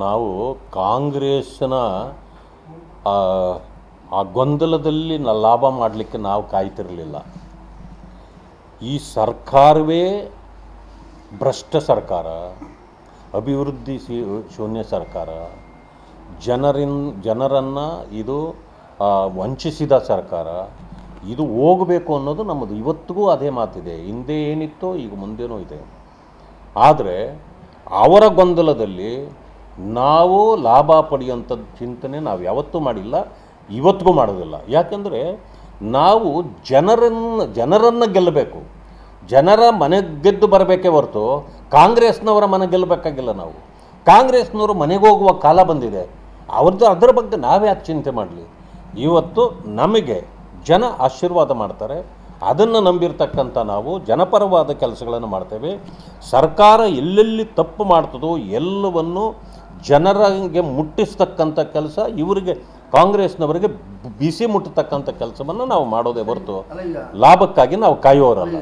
ನಾವು ಕಾಂಗ್ರೆಸ್ನ ಆ ಆ ಗೊಂದಲದಲ್ಲಿ ಲಾಭ ಮಾಡಲಿಕ್ಕೆ ನಾವು ಕಾಯ್ತಿರಲಿಲ್ಲ. ಈ ಸರ್ಕಾರವೇ ಭ್ರಷ್ಟ ಸರ್ಕಾರ, ಅಭಿವೃದ್ಧಿ ಶೂನ್ಯ ಸರ್ಕಾರ, ಜನರನ್ನು ಇದು ವಂಚಿಸಿದ ಸರ್ಕಾರ. ಇದು ಹೋಗಬೇಕು ಅನ್ನೋದು ನಮ್ಮದು. ಇವತ್ತಿಗೂ ಅದೇ ಮಾತಿದೆ. ಹಿಂದೆ ಏನಿತ್ತೋ ಈಗ ಮುಂದೇನೂ ಇದೆ. ಆದರೆ ಅವರ ಗೊಂದಲದಲ್ಲಿ ನಾವು ಲಾಭ ಪಡೆಯುವಂಥದ್ದು ಚಿಂತನೆ ನಾವು ಯಾವತ್ತೂ ಮಾಡಿಲ್ಲ, ಇವತ್ತಿಗೂ ಮಾಡೋದಿಲ್ಲ. ಯಾಕೆಂದರೆ ನಾವು ಜನರನ್ನು ಗೆಲ್ಲಬೇಕು, ಜನರ ಮನೆ ಗೆದ್ದು ಬರಬೇಕೇ ಹೊರತು ಕಾಂಗ್ರೆಸ್ನವರ ಮನೆ ಗೆಲ್ಲಬೇಕಾಗಿಲ್ಲ. ನಾವು ಕಾಂಗ್ರೆಸ್ನವರು ಮನೆಗೆ ಹೋಗುವ ಕಾಲ ಬಂದಿದೆ. ಅದರ ಬಗ್ಗೆ ನಾವೇ ಯಾಕೆ ಚಿಂತೆ ಮಾಡಲಿ? ಇವತ್ತು ನಮಗೆ ಜನ ಆಶೀರ್ವಾದ ಮಾಡ್ತಾರೆ. ಅದನ್ನು ನಂಬಿರ್ತಕ್ಕಂಥ ನಾವು ಜನಪರವಾದ ಕೆಲಸಗಳನ್ನು ಮಾಡ್ತೇವೆ. ಸರ್ಕಾರ ಎಲ್ಲೆಲ್ಲಿ ತಪ್ಪು ಮಾಡ್ತದೋ ಎಲ್ಲವನ್ನು ಜನರಿಗೆ ಮುಟ್ಟಿಸ್ತಕ್ಕಂಥ ಕೆಲಸ, ಇವರಿಗೆ ಕಾಂಗ್ರೆಸ್ನವರಿಗೆ ಬಿಸಿ ಮುಟ್ಟತಕ್ಕಂಥ ಕೆಲಸವನ್ನು ನಾವು ಮಾಡೋದೇ ಹೊರತು ಲಾಭಕ್ಕಾಗಿ ನಾವು ಕಾಯುವವರಲ್ಲ.